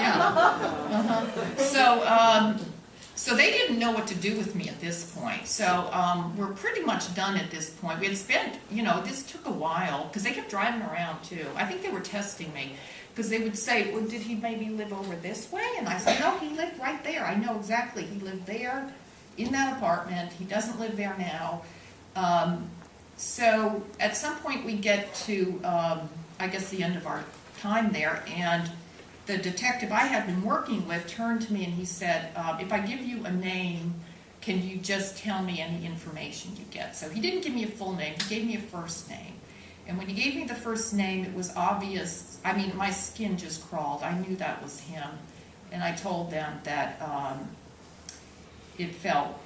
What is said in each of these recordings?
Yeah. So they didn't know what to do with me at this point. So we're pretty much done at this point. We had spent, this took a while because they kept driving around too. I think they were testing me because they would say, well, did he maybe live over this way? And I said, no, he lived right there. I know exactly. He lived there in that apartment. He doesn't live there now. So at some point we get to, I guess, the end of our time there, and the detective I had been working with turned to me and he said, if I give you a name, can you just tell me any information you get? So he didn't give me a full name, he gave me a first name. And when he gave me the first name, it was obvious, I mean, my skin just crawled. I knew that was him. And I told them that it felt,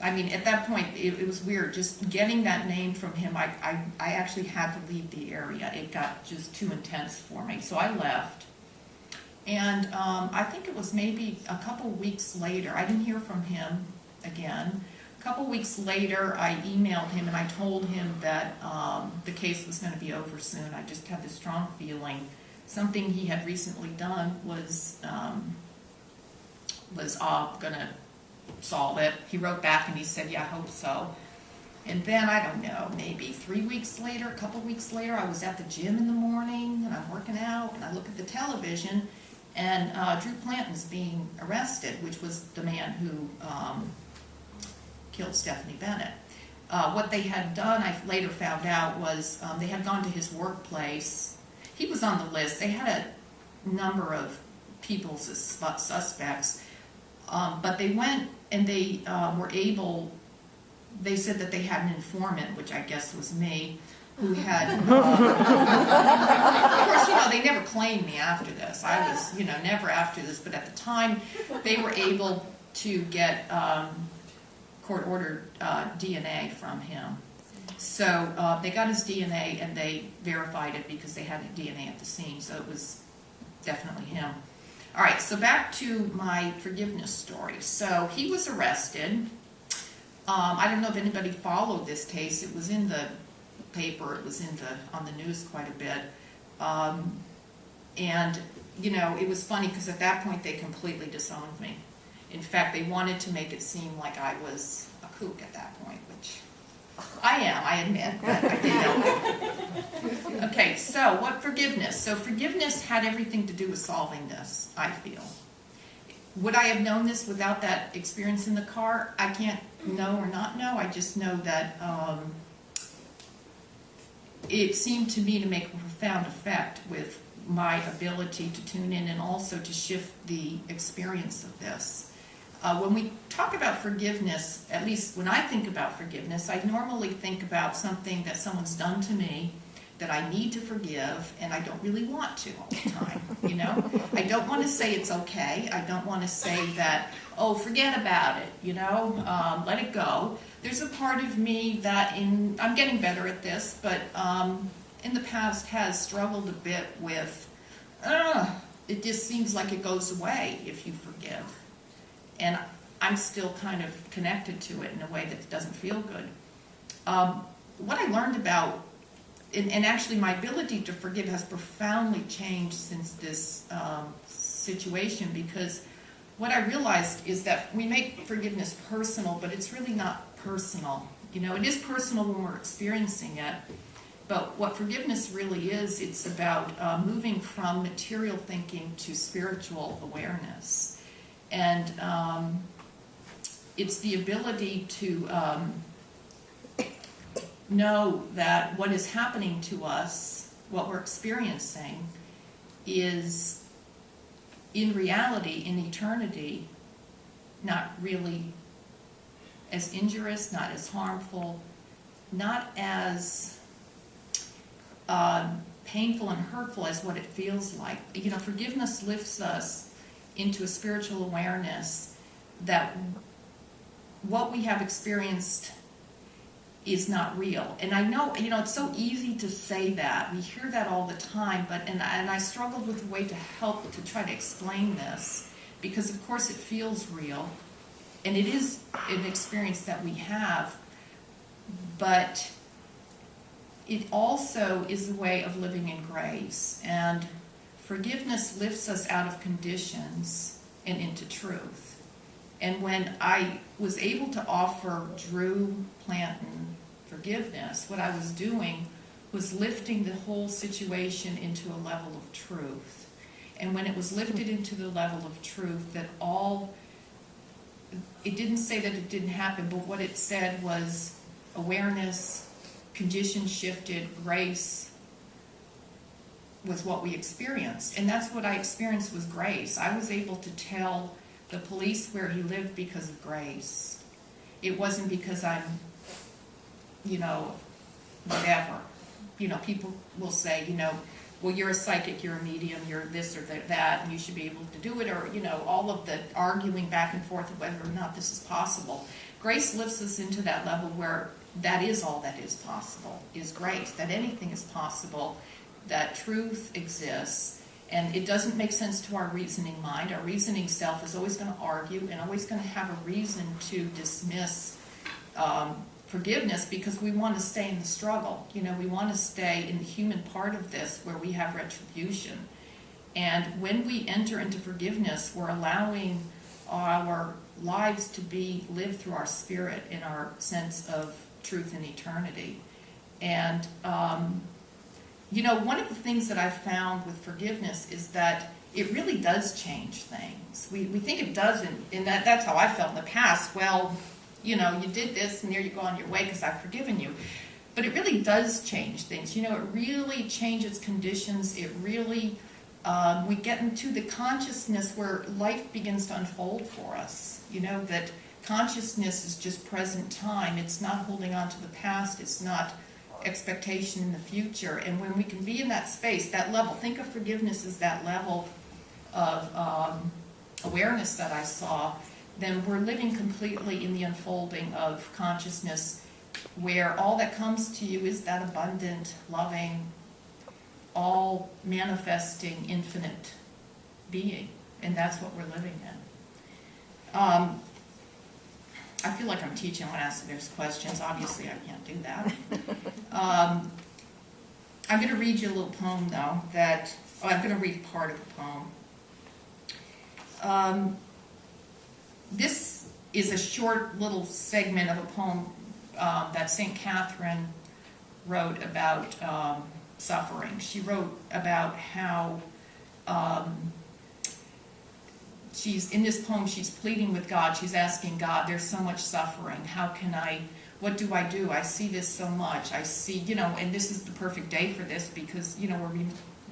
I mean, at that point, it was weird. Just getting that name from him, I actually had to leave the area. It got just too intense for me. So I left. And I think it was maybe a couple weeks later, I didn't hear from him again. A couple weeks later, I emailed him and I told him that the case was going to be over soon. I just had this strong feeling something he had recently done was going to solve it. He wrote back and he said, yeah, I hope so. And then, I don't know, maybe 3 weeks later, a couple weeks later, I was at the gym in the morning and I'm working out and I look at the television and Drew Planton's being arrested, which was the man who killed Stephanie Bennett. What they had done, I later found out, was they had gone to his workplace. He was on the list. They had a number of people as suspects, but they went and they were able, they said that they had an informant, which I guess was me, who had, of course, they never claimed me after this. I was, never after this, but at the time, they were able to get court-ordered DNA from him. So they got his DNA and they verified it because they had DNA at the scene, so it was definitely him. All right, so back to my forgiveness story. So he was arrested. I don't know if anybody followed this case. It was in the paper. It was on the news quite a bit. And, it was funny because at that point they completely disowned me. In fact, they wanted to make it seem like I was a kook at that point, which I am, I admit, but I didn't know. Okay, so what forgiveness? So forgiveness had everything to do with solving this, I feel. Would I have known this without that experience in the car? I can't know or not know. I just know that it seemed to me to make a profound effect with my ability to tune in and also to shift the experience of this. When we talk about forgiveness, at least when I think about forgiveness, I normally think about something that someone's done to me that I need to forgive, and I don't really want to all the time, I don't want to say it's okay. I don't want to say that, oh, forget about it, let it go. There's a part of me that, I'm getting better at this, but in the past has struggled a bit with, it just seems like it goes away if you forgive. And I'm still kind of connected to it in a way that doesn't feel good. What I learned about, and actually my ability to forgive has profoundly changed since this situation, because what I realized is that we make forgiveness personal, but it's really not personal. It is personal when we're experiencing it, but what forgiveness really is, it's about moving from material thinking to spiritual awareness. And it's the ability to know that what is happening to us, what we're experiencing, is in reality, in eternity, not really as injurious, not as harmful, not as painful and hurtful as what it feels like. Forgiveness lifts us into a spiritual awareness that what we have experienced is not real. And I know, it's so easy to say that. We hear that all the time, but and I struggled with a way to help to try to explain this, because of course it feels real, and it is an experience that we have, but it also is a way of living in grace. And forgiveness lifts us out of conditions and into truth. And when I was able to offer Drew Planton forgiveness, what I was doing was lifting the whole situation into a level of truth. And when it was lifted into the level of truth, that it didn't say that it didn't happen, but what it said was awareness, conditions shifted, grace was what we experienced. And that's what I experienced, was grace. I was able to tell the police where he lived because of grace. It wasn't because I'm, whatever. People will say, well, you're a psychic, you're a medium, you're this or that, and you should be able to do it, or, all of the arguing back and forth of whether or not this is possible. Grace lifts us into that level where that is all that is possible, is grace, that anything is possible, that truth exists, and it doesn't make sense to our reasoning mind. Our reasoning self is always going to argue and always going to have a reason to dismiss forgiveness, because we want to stay in the struggle. We want to stay in the human part of this where we have retribution. And when we enter into forgiveness, we're allowing our lives to be lived through our spirit in our sense of truth and eternity. And, one of the things that I've found with forgiveness is that it really does change things. We think it doesn't, and that's how I felt in the past. Well, you did this, and there you go on your way because I've forgiven you. But it really does change things. It really changes conditions. It really, we get into the consciousness where life begins to unfold for us. That consciousness is just present time. It's not holding on to the past. It's not expectation in the future. And when we can be in that space, that level, think of forgiveness as that level of awareness that I saw, then we're living completely in the unfolding of consciousness, where all that comes to you is that abundant, loving, all manifesting, infinite being. And that's what we're living in. I feel like I'm teaching when there's questions. Obviously, I can't do that. I'm going to read you a little poem, though, I'm going to read part of the poem. This is a short little segment of a poem that St. Catherine wrote about suffering. She wrote about how in this poem, she's pleading with God. She's asking God, there's so much suffering. What do? I see this so much. I see, and this is the perfect day for this because, we're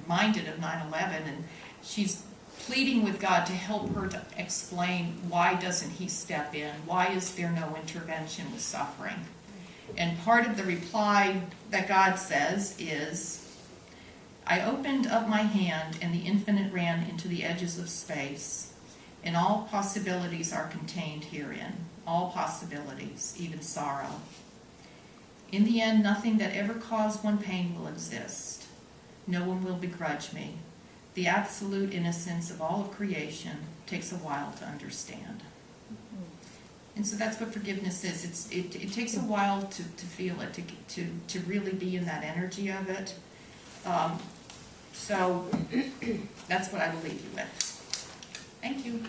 reminded of 9/11, and she's pleading with God to help her to explain, why doesn't he step in? Why is there no intervention with suffering? And part of the reply that God says is, I opened up my hand and the infinite ran into the edges of space, and all possibilities are contained herein. All possibilities, even sorrow. In the end, nothing that ever caused one pain will exist. No one will begrudge me. The absolute innocence of all of creation takes a while to understand. And so that's what forgiveness is. It takes a while to feel it, to really be in that energy of it. So that's what I will leave you with. Thank you.